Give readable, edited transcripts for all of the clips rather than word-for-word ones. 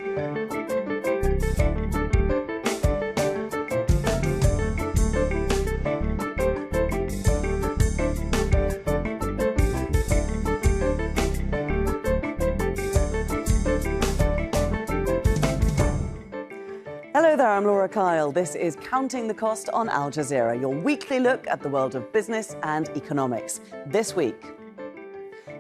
Hello there, I'm Laura Kyle. This is Counting the Cost on Al Jazeera, your weekly look at the world of business and economics. This week,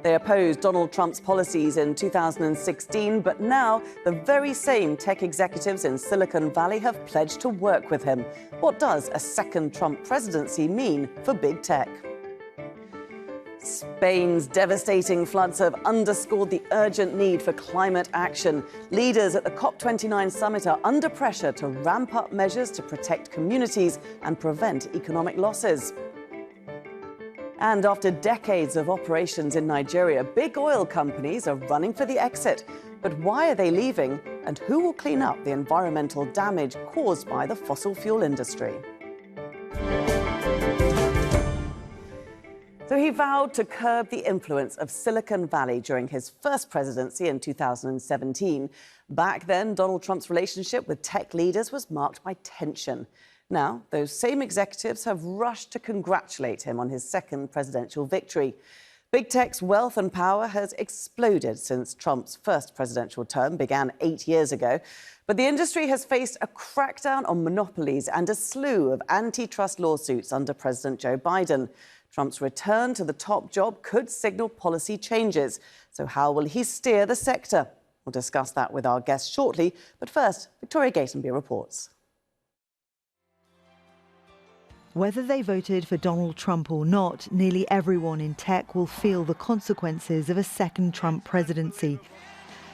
they opposed Donald Trump's policies in 2016, but now the very same tech executives in Silicon Valley have pledged to work with him. What does a second Trump presidency mean for big tech? Spain's devastating floods have underscored the urgent need for climate action. Leaders at the COP29 summit are under pressure to ramp up measures to protect communities and prevent economic losses. And after decades of operations in Nigeria, big oil companies are running for the exit. But why are they leaving, and who will clean up the environmental damage caused by the fossil fuel industry? So he vowed to curb the influence of Silicon Valley during his first presidency in 2017. Back then, Donald Trump's relationship with tech leaders was marked by tension. Now, those same executives have rushed to congratulate him on his second presidential victory. Big tech's wealth and power has exploded since Trump's first presidential term began 8 years ago. But the industry has faced a crackdown on monopolies and a slew of antitrust lawsuits under President Joe Biden. Trump's return to the top job could signal policy changes. So how will he steer the sector? We'll discuss that with our guest shortly. But first, Victoria Gatenby reports. Whether they voted for Donald Trump or not, nearly everyone in tech will feel the consequences of a second Trump presidency.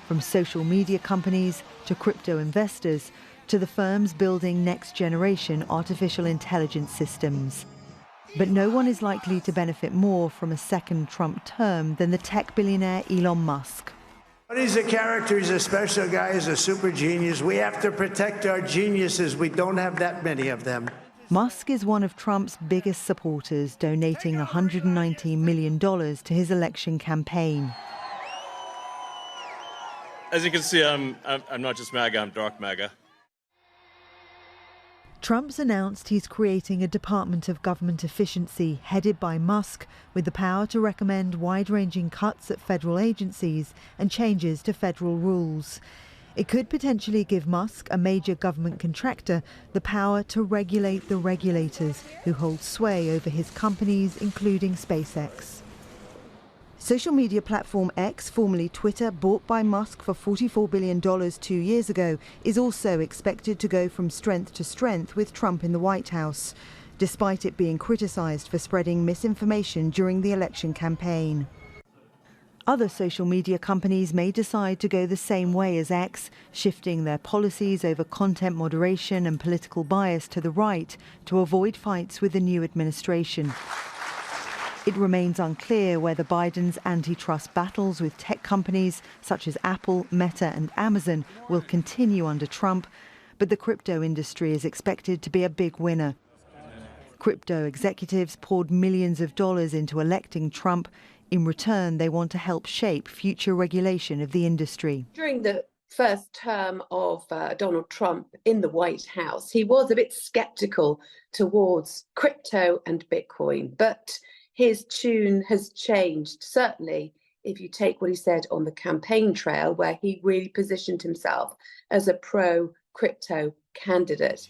From social media companies to crypto investors to the firms building next-generation artificial intelligence systems. But no one is likely to benefit more from a second Trump term than the tech billionaire Elon Musk. But he's a character, he's a special guy, he's a super genius. We have to protect our geniuses. We don't have that many of them. Musk is one of Trump's biggest supporters, donating $119 million to his election campaign. As you can see, I'm not just MAGA, I'm dark MAGA. Trump's announced he's creating a Department of Government Efficiency headed by Musk, with the power to recommend wide-ranging cuts at federal agencies and changes to federal rules. It could potentially give Musk, a major government contractor, the power to regulate the regulators who hold sway over his companies, including SpaceX. Social media platform X, formerly Twitter, bought by Musk for $44 billion 2 years ago, is also expected to go from strength to strength with Trump in the White House, despite it being criticized for spreading misinformation during the election campaign. Other social media companies may decide to go the same way as X, shifting their policies over content moderation and political bias to the right to avoid fights with the new administration. It remains unclear whether Biden's antitrust battles with tech companies such as Apple, Meta and Amazon will continue under Trump, but the crypto industry is expected to be a big winner. Crypto executives poured millions of dollars into electing Trump. In return, they want to help shape future regulation of the industry. During the first term of Donald Trump in the White House, he was a bit skeptical towards crypto and Bitcoin, but his tune has changed, certainly if you take what he said on the campaign trail, where he really positioned himself as a pro-crypto candidate.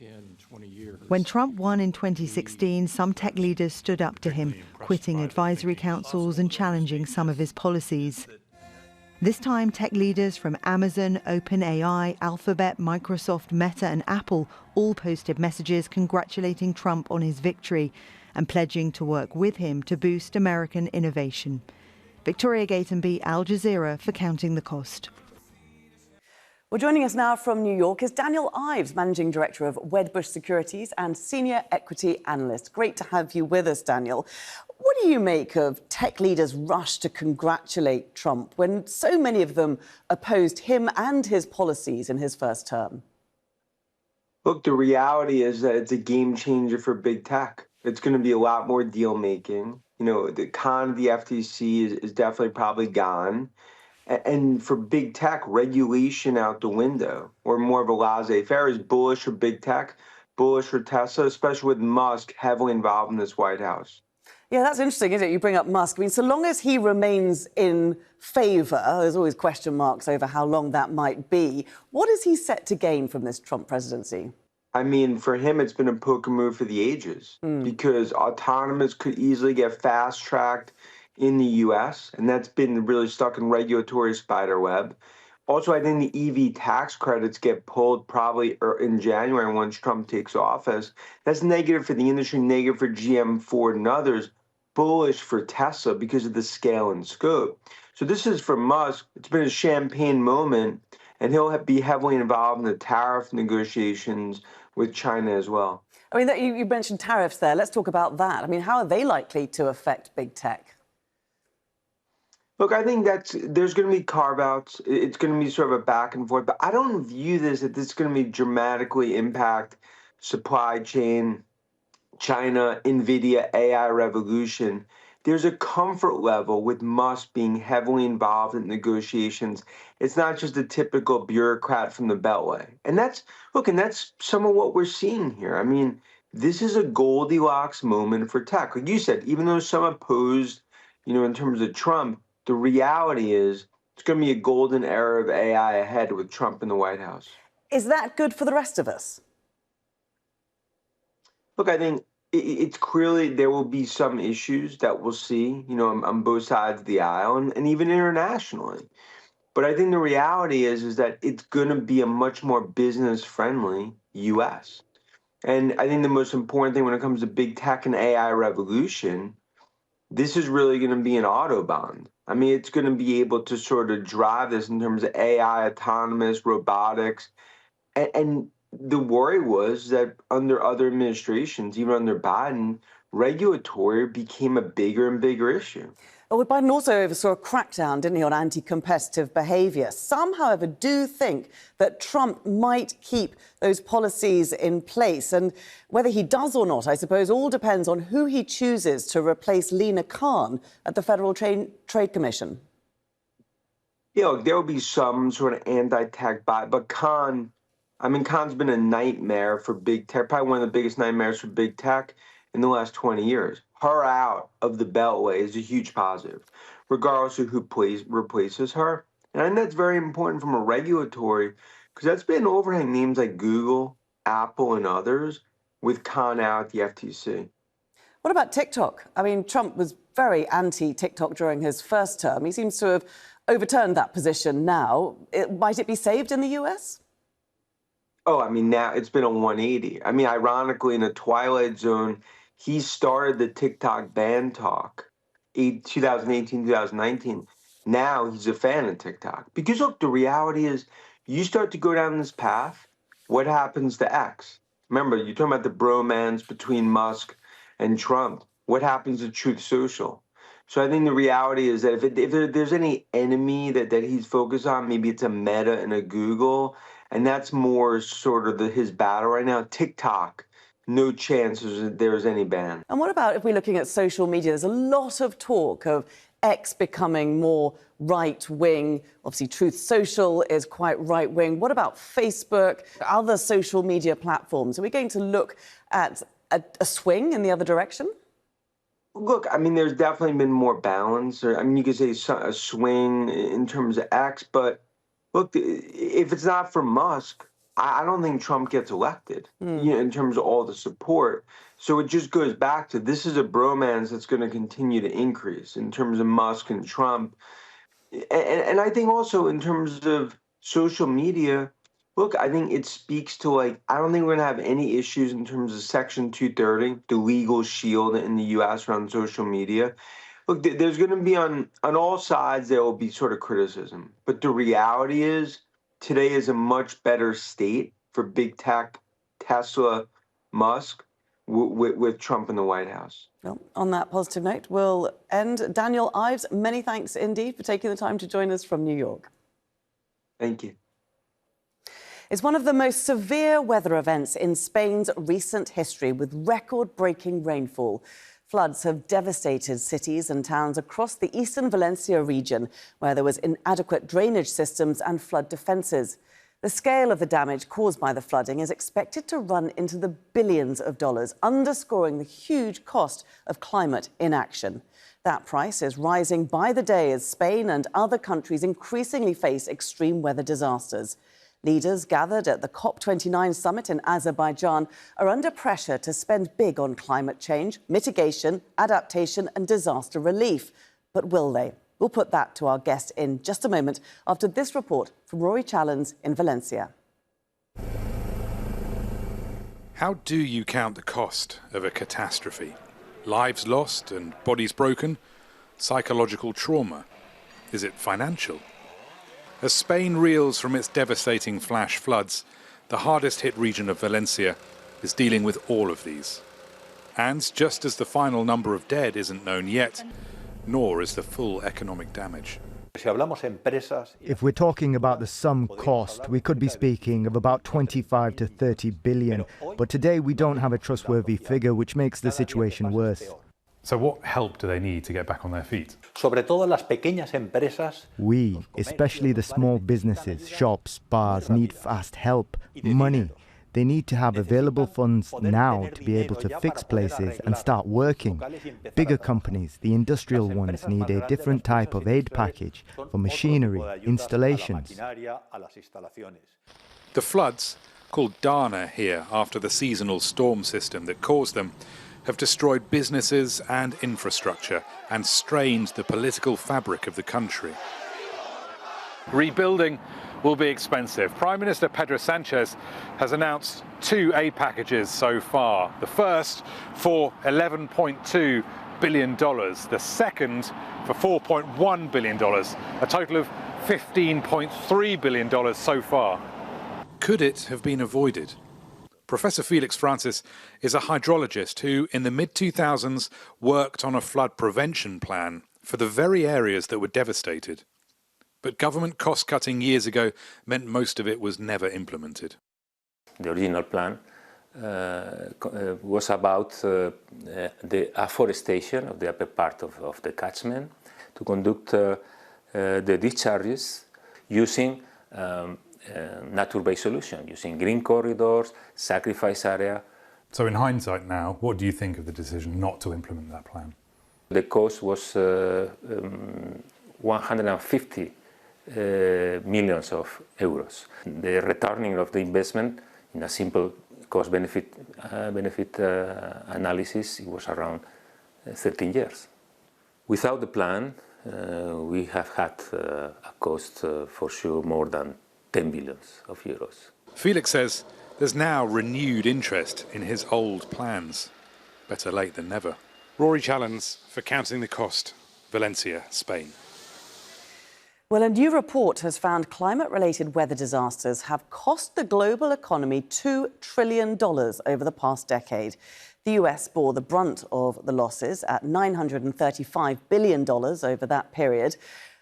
When Trump won in 2016, some tech leaders stood up to him, quitting advisory councils and challenging some of his policies. This time, tech leaders from Amazon, OpenAI, Alphabet, Microsoft, Meta and Apple all posted messages congratulating Trump on his victory and pledging to work with him to boost American innovation. Victoria Gatenby, Al Jazeera, for Counting the Cost. Well, joining us now from New York is Daniel Ives, Managing Director of Wedbush Securities and Senior Equity Analyst. Great to have you with us, Daniel. What do you make of tech leaders' rush to congratulate Trump when so many of them opposed him and his policies in his first term? Look, the reality is that it's a game changer for big tech. It's going to be a lot more deal making. You know, the con of the FTC is definitely probably gone. And for big tech, regulation out the window, or more of a laissez-faire. Is bullish for big tech, bullish for Tesla, especially with Musk heavily involved in this White House. Yeah, that's interesting, isn't it? You bring up Musk. I mean, so long as he remains in favour, there's always question marks over how long that might be. What is he set to gain from this Trump presidency? I mean, for him, it's been a poker move for the ages because autonomous could easily get fast-tracked in the U.S., and that's been really stuck in regulatory spider web. Also, I think the EV tax credits get pulled probably in January once Trump takes office. That's negative for the industry, negative for GM, Ford, and others, bullish for Tesla because of the scale and scope. So this is for Musk. It's been a champagne moment, and he'll be heavily involved in the tariff negotiations with China as well. I mean, you mentioned tariffs there. Let's talk about that. I mean, how are they likely to affect big tech? Look, I think there's going to be carve-outs. It's going to be sort of a back and forth, but I don't view this that this is going to be dramatically impact supply chain, China, NVIDIA, AI revolution. There's a comfort level with Musk being heavily involved in negotiations. It's not just a typical bureaucrat from the Beltway. And that's some of what we're seeing here. I mean, this is a Goldilocks moment for tech. Like you said, even though some opposed, in terms of Trump, the reality is it's going to be a golden era of AI ahead with Trump in the White House. Is that good for the rest of us? Look, I think it's clearly there will be some issues that we'll see, on both sides of the aisle and even internationally. But I think the reality is that it's going to be a much more business-friendly U.S. And I think the most important thing when it comes to big tech and AI revolution, this is really going to be an Autobahn. I mean, it's going to be able to sort of drive this in terms of AI, autonomous, robotics. And the worry was that under other administrations, even under Biden, regulatory became a bigger and bigger issue. Well, Biden also oversaw a crackdown, didn't he, on anti-competitive behaviour. Some, however, do think that Trump might keep those policies in place. And whether he does or not, I suppose, all depends on who he chooses to replace Lina Khan at the Federal Trade Commission. Yeah, look, there will be some sort of anti-tech bias, but Khan's been a nightmare for big tech, probably one of the biggest nightmares for big tech in the last 20 years. Her out of the Beltway is a huge positive, regardless of who replaces her. And I think that's very important from a regulatory, because that's been overhang names like Google, Apple, and others with Khan out at the FTC. What about TikTok? I mean, Trump was very anti-TikTok during his first term. He seems to have overturned that position now. Might it be saved in the US? Oh, I mean, now it's been a 180. I mean, ironically, in a twilight zone, he started the TikTok ban talk 2018, 2019. Now he's a fan of TikTok. Because, look, the reality is you start to go down this path, what happens to X? Remember, you're talking about the bromance between Musk and Trump. What happens to Truth Social? So I think the reality is that if there's any enemy that he's focused on, maybe it's a Meta and a Google, and that's more sort of his battle right now. TikTok, no chance there's any ban. And what about if we're looking at social media? There's a lot of talk of X becoming more right-wing. Obviously, Truth Social is quite right-wing. What about Facebook, other social media platforms? Are we going to look at a swing in the other direction? Look, I mean, there's definitely been more balance. I mean, you could say a swing in terms of X, but look, if it's not for Musk, I don't think Trump gets elected, in terms of all the support. So it just goes back to this is a bromance that's going to continue to increase in terms of Musk and Trump. And I think also in terms of social media, look, I think it speaks to, I don't think we're going to have any issues in terms of Section 230, the legal shield in the U.S. around social media. Look, there's going to be on all sides, there will be sort of criticism. But the reality is today is a much better state for big tech, Tesla, Musk, with Trump in the White House. Well, on that positive note, we'll end. Daniel Ives, many thanks indeed for taking the time to join us from New York. Thank you. It's one of the most severe weather events in Spain's recent history, with record-breaking rainfall. Floods have devastated cities and towns across the eastern Valencia region, where there was inadequate drainage systems and flood defences. The scale of the damage caused by the flooding is expected to run into the billions of dollars, underscoring the huge cost of climate inaction. That price is rising by the day as Spain and other countries increasingly face extreme weather disasters. Leaders gathered at the COP29 summit in Azerbaijan are under pressure to spend big on climate change, mitigation, adaptation and disaster relief. But will they? We'll put that to our guest in just a moment after this report from Rory Challens in Valencia. How do you count the cost of a catastrophe? Lives lost and bodies broken? Psychological trauma? Is it financial? As Spain reels from its devastating flash floods, the hardest-hit region of Valencia is dealing with all of these. And just as the final number of dead isn't known yet, nor is the full economic damage. If we're talking about the sum cost, we could be speaking of about 25 to 30 billion. But today we don't have a trustworthy figure, which makes the situation worse. So what help do they need to get back on their feet? We, especially the small businesses, shops, bars, need fast help, money. They need to have available funds now to be able to fix places and start working. Bigger companies, the industrial ones, need a different type of aid package for machinery, installations. The floods, called Dana here after the seasonal storm system that caused them, have destroyed businesses and infrastructure and strained the political fabric of the country. Rebuilding will be expensive. Prime Minister Pedro Sanchez has announced 2 aid packages so far. The first for $11.2 billion, the second for $4.1 billion, a total of $15.3 billion so far. Could it have been avoided? Professor Felix Francis is a hydrologist who, in the mid-2000s, worked on a flood prevention plan for the very areas that were devastated. But government cost-cutting years ago meant most of it was never implemented. The original plan was about the afforestation of the upper part of the catchment to conduct the discharges using nature-based solution, using green corridors, sacrifice area. So in hindsight now, what do you think of the decision not to implement that plan? The cost was 150 millions of euros. The returning of the investment in a simple cost-benefit analysis, it was around 13 years. Without the plan, we have had a cost for sure more than 10 billions of euros. Felix says there's now renewed interest in his old plans. Better late than never. Rory Challens for Counting the Cost, Valencia, Spain. Well, a new report has found climate-related weather disasters have cost the global economy $2 trillion over the past decade. The US bore the brunt of the losses at $935 billion over that period.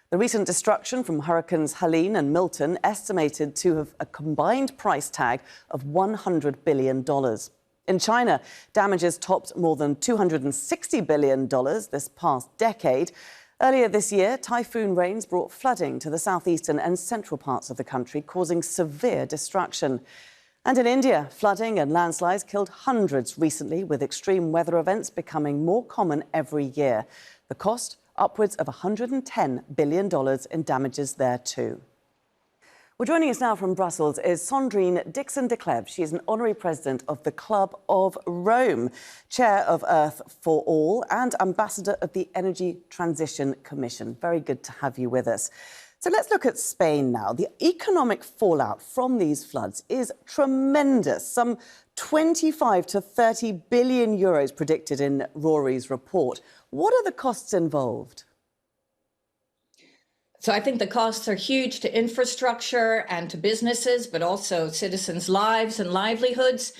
The recent destruction from Hurricanes Helene and Milton estimated to have a combined price tag of $100 billion. In China, damages topped more than $260 billion this past decade. Earlier this year, typhoon rains brought flooding to the southeastern and central parts of the country, causing severe destruction. And in India, flooding and landslides killed hundreds recently, with extreme weather events becoming more common every year. The cost, upwards of $110 billion in damages there too. Well, joining us now from Brussels is Sandrine Dixon de Kleb. She is an honorary president of the Club of Rome, chair of Earth for All and ambassador of the Energy Transition Commission. Very good to have you with us. So let's look at Spain now. The economic fallout from these floods is tremendous. Some 25 to 30 billion euros predicted in Rory's report. What are the costs involved? So I think the costs are huge to infrastructure and to businesses, but also citizens' lives and livelihoods.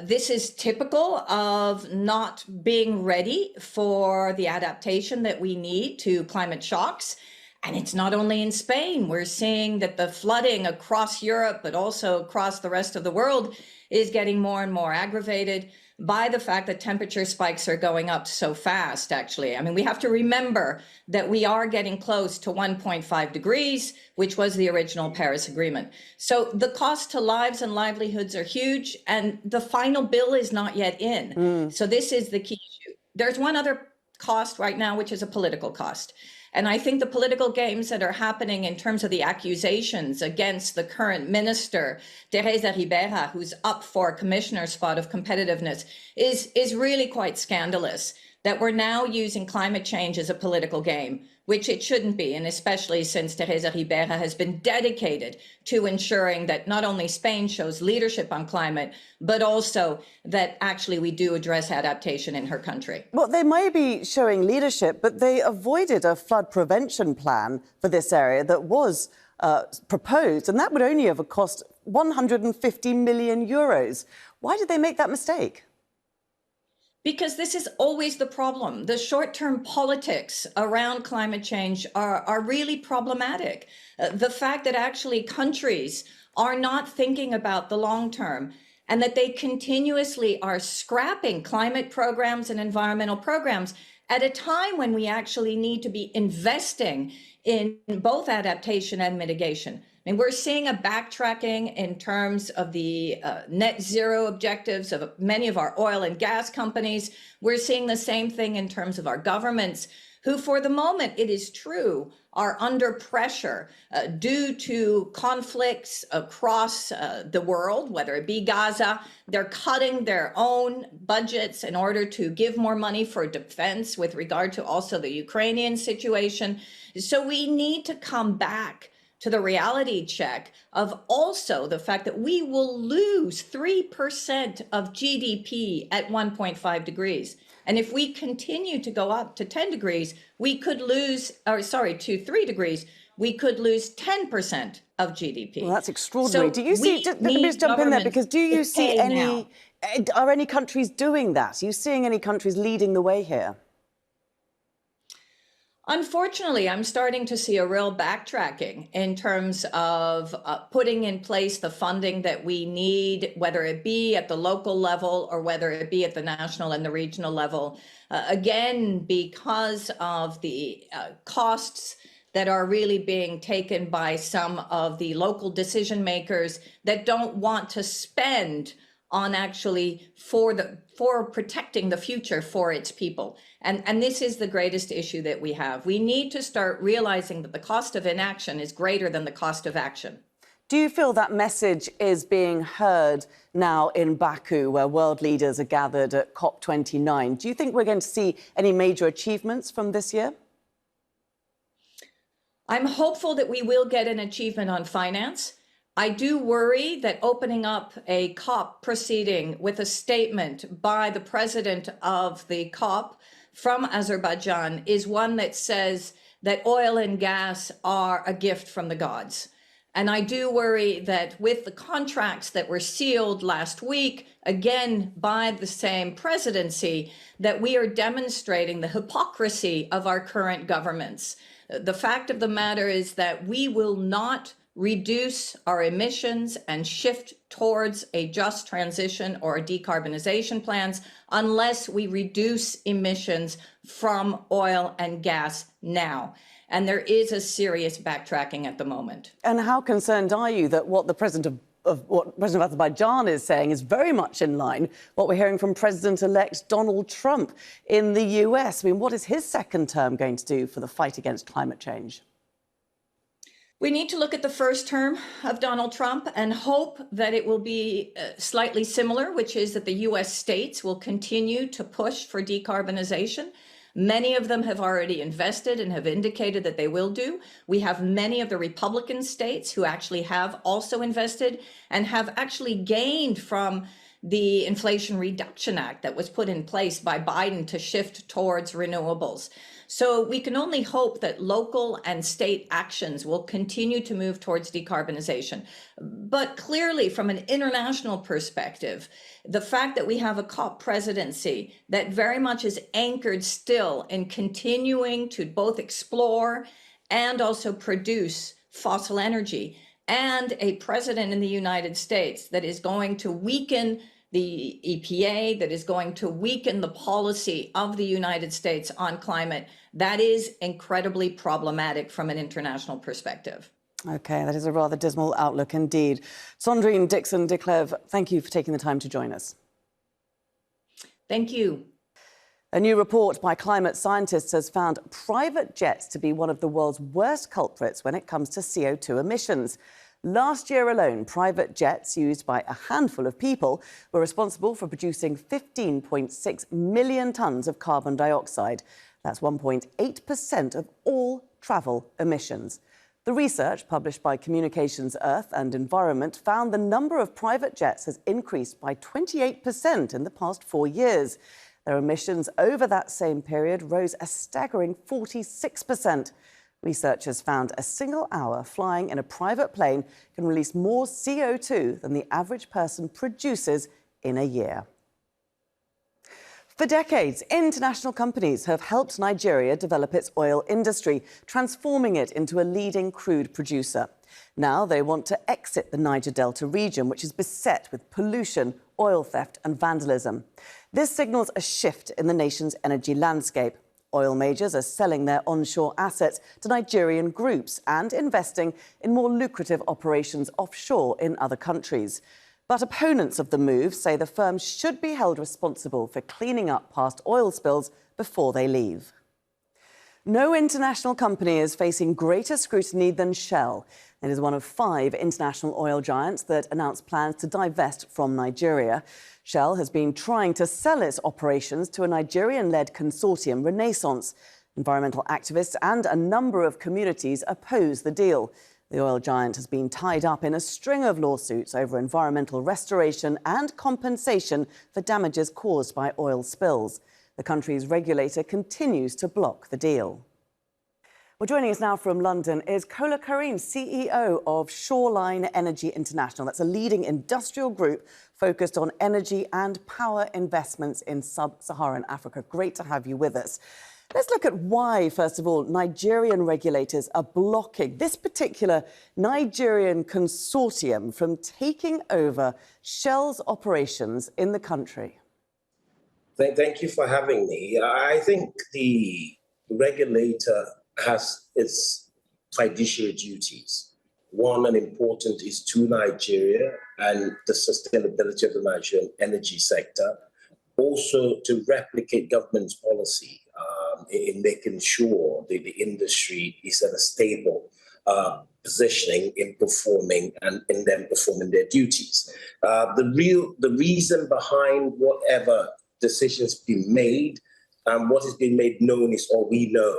This is typical of not being ready for the adaptation that we need to climate shocks. And it's not only in Spain. We're seeing that the flooding across Europe, but also across the rest of the world, is getting more and more aggravated by the fact that temperature spikes are going up so fast, actually. I mean, we have to remember that we are getting close to 1.5 degrees, which was the original Paris Agreement. So the cost to lives and livelihoods are huge, and the final bill is not yet in. So this is the key issue. There's one other cost right now, which is a political cost. And I think the political games that are happening in terms of the accusations against the current minister, Teresa Ribera, who's up for a commissioner spot of competitiveness, is really quite scandalous, that we're now using climate change as a political game, which it shouldn't be, and especially since Teresa Ribera has been dedicated to ensuring that not only Spain shows leadership on climate, but also that actually we do address adaptation in her country. Well, they may be showing leadership, but they avoided a flood prevention plan for this area that was proposed, and that would only have cost 150 million euros. Why did they make that mistake? Because this is always the problem. The short-term politics around climate change are really problematic. The fact that actually countries are not thinking about the long term, and that they continuously are scrapping climate programs and environmental programs at a time when we actually need to be investing in both adaptation and mitigation. I mean, we're seeing a backtracking in terms of the net zero objectives of many of our oil and gas companies. We're seeing the same thing in terms of our governments, who for the moment, it is true, are under pressure due to conflicts across the world, whether it be Gaza. They're cutting their own budgets in order to give more money for defense with regard to also the Ukrainian situation. So we need to come back to the reality check of also the fact that we will lose 3% of GDP at 1.5 degrees. And if we continue to go up to 10 degrees, we could lose, to 3 degrees, we could lose 10% of GDP. Well, that's extraordinary. So do you see, let me just jump in there, because do you see are any countries doing that? Are you seeing any countries leading the way here? Unfortunately, I'm starting to see a real backtracking in terms of putting in place the funding that we need, whether it be at the local level or whether it be at the national and the regional level, again, because of the costs that are really being taken by some of the local decision makers that don't want to spend on actually for protecting the future for its people. And this is the greatest issue that we have. We need to start realizing that the cost of inaction is greater than the cost of action. Do you feel that message is being heard now in Baku, where world leaders are gathered at COP29? Do you think we're going to see any major achievements from this year? I'm hopeful that we will get an achievement on finance. I do worry that opening up a COP proceeding with a statement by the president of the COP from Azerbaijan is one that says that oil and gas are a gift from the gods. And I do worry that with the contracts that were sealed last week, again by the same presidency, that we are demonstrating the hypocrisy of our current governments. The fact of the matter is that we will not reduce our emissions and shift towards a just transition or decarbonization plans unless we reduce emissions from oil and gas now. And there is a serious backtracking at the moment. And how concerned are you that what the President of Azerbaijan is saying is very much in line what we're hearing from President-elect Donald Trump in the US? I mean, what is his second term going to do for the fight against climate change? We need to look at the first term of Donald Trump and hope that it will be slightly similar, which is that the US states will continue to push for decarbonization. Many of them have already invested and have indicated that they will do. We have many of the Republican states who actually have also invested and have actually gained from the Inflation Reduction Act that was put in place by Biden to shift towards renewables. So we can only hope that local and state actions will continue to move towards decarbonization. But clearly, from an international perspective, the fact that we have a COP presidency that very much is anchored still in continuing to both explore and also produce fossil energy, and a president in the United States that is going to weaken the EPA, that is going to weaken the policy of the United States on climate, that is incredibly problematic from an international perspective. OK, that is a rather dismal outlook indeed. Sandrine Dixon de Clèves, thank you for taking the time to join us. Thank you. A new report by climate scientists has found private jets to be one of the world's worst culprits when it comes to CO2 emissions. Last year alone, private jets used by a handful of people were responsible for producing 15.6 million tonnes of carbon dioxide. That's 1.8% of all travel emissions. The research, published by Communications Earth and Environment, found the number of private jets has increased by 28% in the past 4 years. Their emissions over that same period rose a staggering 46%. Researchers found a single hour flying in a private plane can release more CO2 than the average person produces in a year. For decades, international companies have helped Nigeria develop its oil industry, transforming it into a leading crude producer. Now they want to exit the Niger Delta region, which is beset with pollution, oil theft and vandalism. This signals a shift in the nation's energy landscape. Oil majors are selling their onshore assets to Nigerian groups and investing in more lucrative operations offshore in other countries. But opponents of the move say the firms should be held responsible for cleaning up past oil spills before they leave. No international company is facing greater scrutiny than Shell. It is one of 5 international oil giants that announced plans to divest from Nigeria. Shell has been trying to sell its operations to a Nigerian-led consortium, Renaissance. Environmental activists and a number of communities oppose the deal. The oil giant has been tied up in a string of lawsuits over environmental restoration and compensation for damages caused by oil spills. The country's regulator continues to block the deal. Well, joining us now from London is Kola Karim, CEO of Shoreline Energy International. That's a leading industrial group focused on energy and power investments in sub-Saharan Africa. Great to have you with us. Let's look at why, first of all, Nigerian regulators are blocking this particular Nigerian consortium from taking over Shell's operations in the country. Thank you for having me. I think the regulator has its fiduciary duties. One, and important, is to Nigeria and the sustainability of the Nigerian energy sector. Also, to replicate government's policy in making sure that the industry is at a stable positioning in performing and in them performing their duties. The reason behind whatever decisions being made and what is being made known is all we know.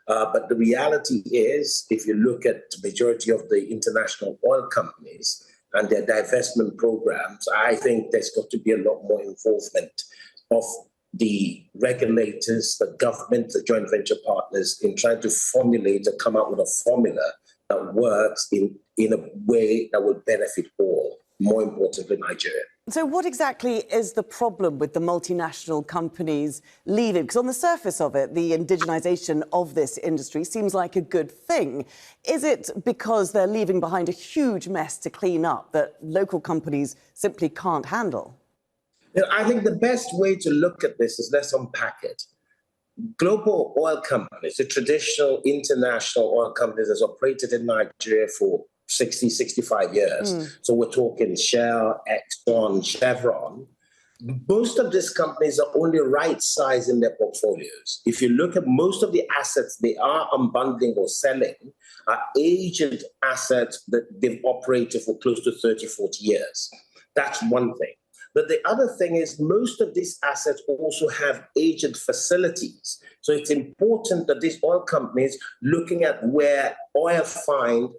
But the reality is, if you look at the majority of the international oil companies and their divestment programs, I think there's got to be a lot more involvement of the regulators, the government, the joint venture partners in trying to formulate or come out with a formula that works in a way that will benefit all, more importantly, Nigeria. So what exactly is the problem with the multinational companies leaving? Because on the surface of it, the indigenization of this industry seems like a good thing. Is it because they're leaving behind a huge mess to clean up that local companies simply can't handle? I think the best way to look at this is, let's unpack it. Global oil companies, the traditional international oil companies that's operated in Nigeria for 60, 65 years. So we're talking Shell, Exxon, Chevron. Most of these companies are only right-sized in their portfolios. If you look at most of the assets they are unbundling or selling are aged assets that they've operated for close to 30, 40 years. That's one thing. But the other thing is most of these assets also have aged facilities. So it's important that these oil companies, looking at where oil find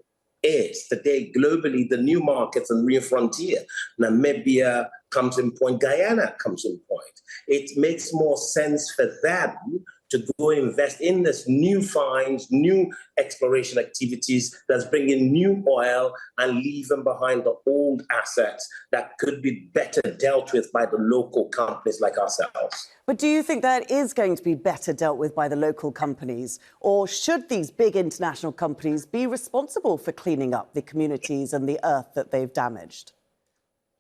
is today globally, the new markets and real frontier, Namibia comes in point, Guyana comes in point. It makes more sense for them to go invest in this new finds, new exploration activities that's bringing new oil and leaving behind the old assets that could be better dealt with by the local companies like ourselves. But do you think that is going to be better dealt with by the local companies? Or should these big international companies be responsible for cleaning up the communities and the earth that they've damaged?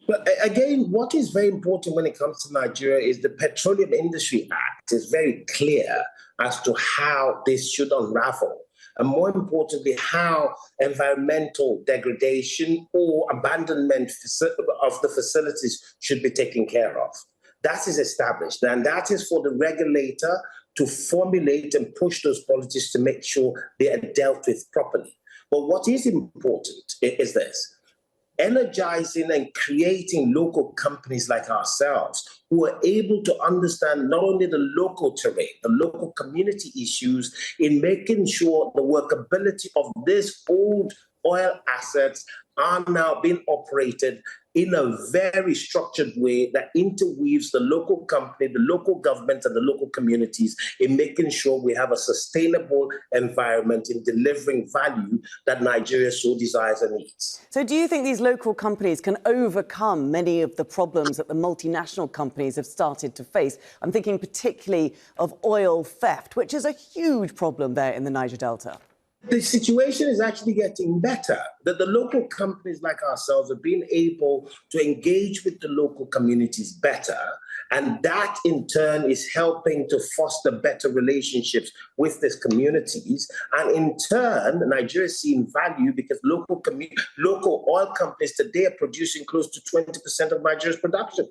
But again, what is very important when it comes to Nigeria is the Petroleum Industry Act is very clear as to how this should unravel. And more importantly, how environmental degradation or abandonment of the facilities should be taken care of. That is established, and that is for the regulator to formulate and push those policies to make sure they are dealt with properly. But what is important is this: energizing and creating local companies like ourselves who are able to understand not only the local terrain, the local community issues, in making sure the workability of these old oil assets are now being operated in a very structured way that interweaves the local company, the local government, and the local communities in making sure we have a sustainable environment in delivering value that Nigeria so desires and needs. So do you think these local companies can overcome many of the problems that the multinational companies have started to face? I'm thinking particularly of oil theft, which is a huge problem there in the Niger Delta. The situation is actually getting better, that the local companies like ourselves are being able to engage with the local communities better. And that in turn is helping to foster better relationships with these communities. And in turn, Nigeria is seeing value because local oil companies today are producing close to 20% of Nigeria's production.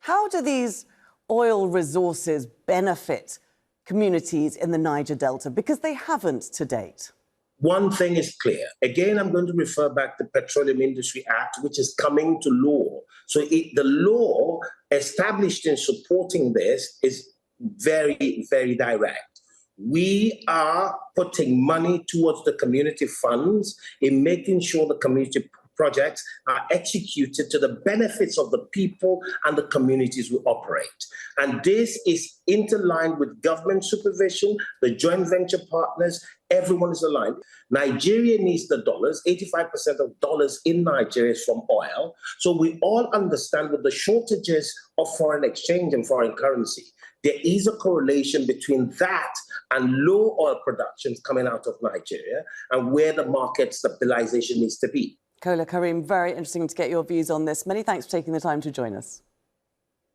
How do these oil resources benefit communities in the Niger Delta? Because they haven't to date. One thing is clear. Again, I'm going to refer back to the Petroleum Industry Act, which is coming to law. So the law established in supporting this is very, very direct. We are putting money towards the community funds in making sure the community projects are executed to the benefits of the people and the communities we operate. And this is interlined with government supervision, the joint venture partners, everyone is aligned. Nigeria needs the dollars. 85% of dollars in Nigeria is from oil. So we all understand with the shortages of foreign exchange and foreign currency, there is a correlation between that and low oil production coming out of Nigeria and where the market stabilization needs to be. Kola Karim, very interesting to get your views on this. Many thanks for taking the time to join us.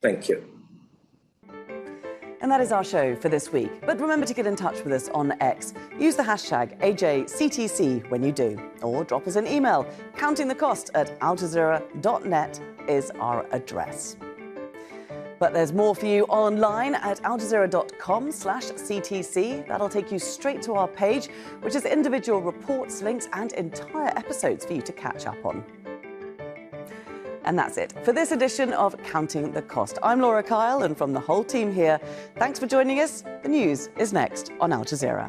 Thank you. And that is our show for this week. But remember to get in touch with us on X. Use the hashtag AJCTC when you do. Or drop us an email. countingthecost@aljazeera.net is our address. But there's more for you online at aljazeera.com/CTC. That'll take you straight to our page, which has individual reports, links, and entire episodes for you to catch up on. And that's it for this edition of Counting the Cost. I'm Laura Kyle, and from the whole team here, thanks for joining us. The news is next on Al Jazeera.